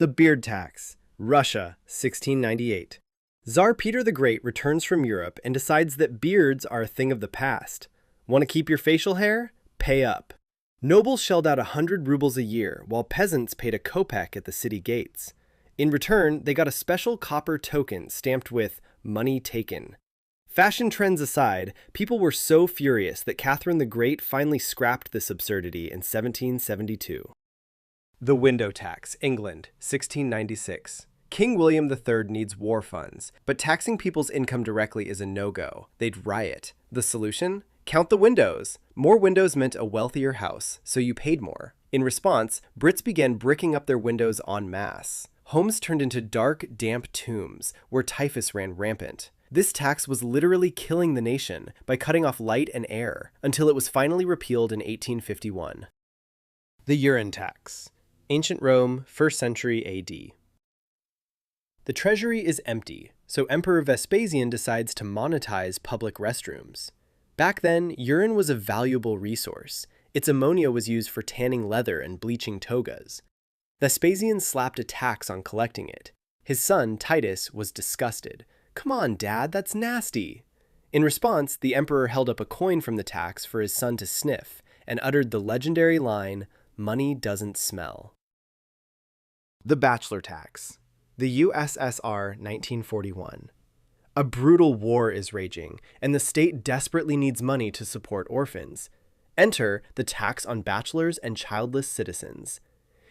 The beard tax, Russia, 1698. Tsar Peter the Great returns from Europe and decides that beards are a thing of the past. Want to keep your facial hair? Pay up. Nobles shelled out 100 rubles a year, while peasants paid a kopeck at the city gates. In return, they got a special copper token stamped with "money taken." Fashion trends aside, people were so furious that Catherine the Great finally scrapped this absurdity in 1772. The window tax, England, 1696. King William III needs war funds, but taxing people's income directly is a no-go. They'd riot. The solution? Count the windows. More windows meant a wealthier house, so you paid more. In response, Brits began bricking up their windows en masse. Homes turned into dark, damp tombs, where typhus ran rampant. This tax was literally killing the nation by cutting off light and air, until it was finally repealed in 1851. The urine tax. Ancient Rome, 1st century AD. The treasury is empty, so Emperor Vespasian decides to monetize public restrooms. Back then, urine was a valuable resource. Its ammonia was used for tanning leather and bleaching togas. Vespasian slapped a tax on collecting it. His son, Titus, was disgusted. "Come on, Dad, that's nasty." In response, the emperor held up a coin from the tax for his son to sniff and uttered the legendary line, "Money doesn't smell." The Bachelor Tax. The USSR, 1941. A brutal war is raging, and the state desperately needs money to support orphans. Enter the tax on bachelors and childless citizens.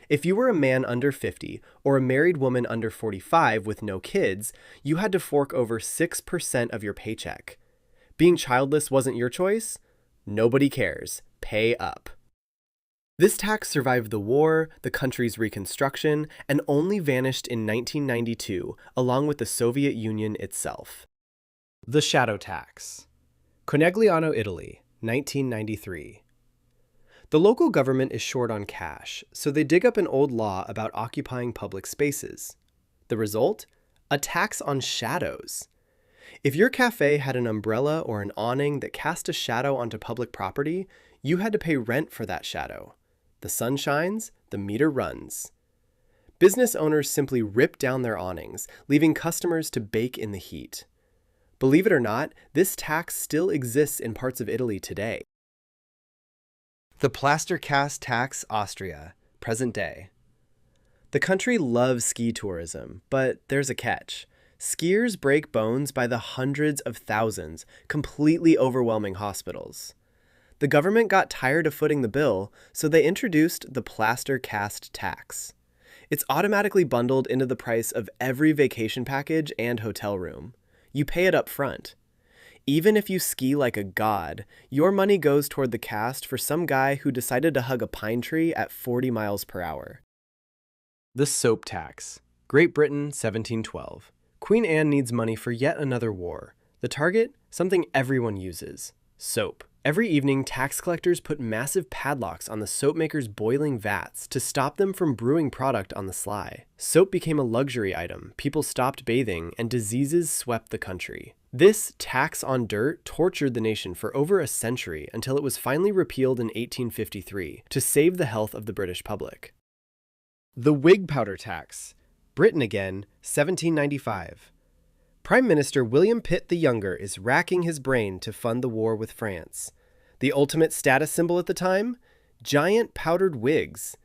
If you were a man under 50 or a married woman under 45 with no kids, you had to fork over 6% of your paycheck. Being childless wasn't your choice? Nobody cares. Pay up. This tax survived the war, the country's reconstruction, and only vanished in 1992, along with the Soviet Union itself. The shadow tax. Conegliano, Italy, 1993. The local government is short on cash, so they dig up an old law about occupying public spaces. The result? A tax on shadows. If your cafe had an umbrella or an awning that cast a shadow onto public property, you had to pay rent for that shadow. The sun shines, the meter runs. Business owners simply rip down their awnings, leaving customers to bake in the heat. Believe it or not, this tax still exists in parts of Italy today. The Plaster tax, Austria, present day. The country loves ski tourism, but there's a catch. Skiers break bones by the hundreds of thousands, completely overwhelming hospitals. The government got tired of footing the bill, so they introduced the Plaster tax. It's automatically bundled into the price of every vacation package and hotel room. You pay it up front. Even if you ski like a god, your money goes toward the cast for some guy who decided to hug a pine tree at 40 miles per hour. The soap tax. Great Britain, 1712. Queen Anne needs money for yet another war. The target? Something everyone uses. Soap. Every evening, tax collectors put massive padlocks on the soap makers' boiling vats to stop them from brewing product on the sly. Soap became a luxury item, people stopped bathing, and diseases swept the country. This tax on dirt tortured the nation for over a century until it was finally repealed in 1853 to save the health of the British public. The wig powder tax. Britain again, 1795. Prime Minister William Pitt the Younger is racking his brain to fund the war with France. The ultimate status symbol at the time? Giant powdered wigs.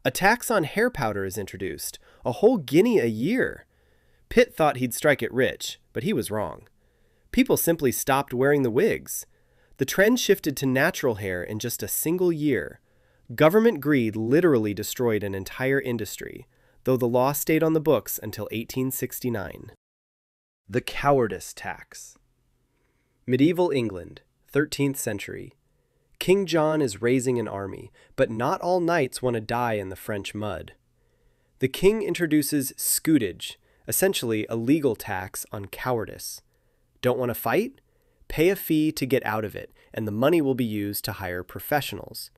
A tax on hair powder is introduced, a whole guinea a year. Pitt thought he'd strike it rich, but he was wrong. People simply stopped wearing the wigs. The trend shifted to natural hair in just a single year. Government greed literally destroyed an entire industry, though the law stayed on the books until 1869. The Cowardice tax. Medieval England, 13th century. King John is raising an army, but not all knights want to die in the French mud. The king introduces scutage, essentially a legal tax on cowardice. Don't want to fight? Pay a fee to get out of it, and the money will be used to hire professionals.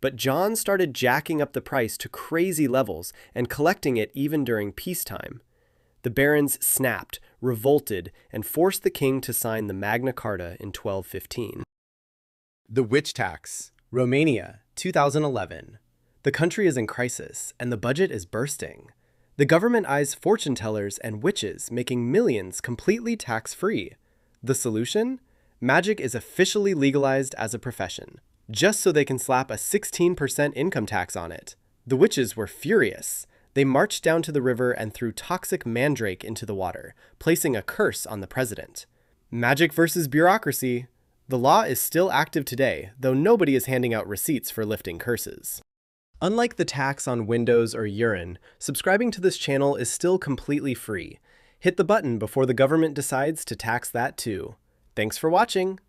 But John started jacking up the price to crazy levels and collecting it even during peacetime. The barons snapped, revolted, and forced the king to sign the Magna Carta in 1215. The witch tax. Romania, 2011. The country is in crisis, and the budget is bursting. The government eyes fortune tellers and witches, making millions completely tax-free. The solution? Magic is officially legalized as a profession, just so they can slap a 16% income tax on it. The witches were furious. They marched down to the river and threw toxic mandrake into the water, placing a curse on the president. Magic versus bureaucracy. The law is still active today, though nobody is handing out receipts for lifting curses. Unlike the tax on windows or urine, subscribing to this channel is still completely free. Hit the button before the government decides to tax that too. Thanks for watching!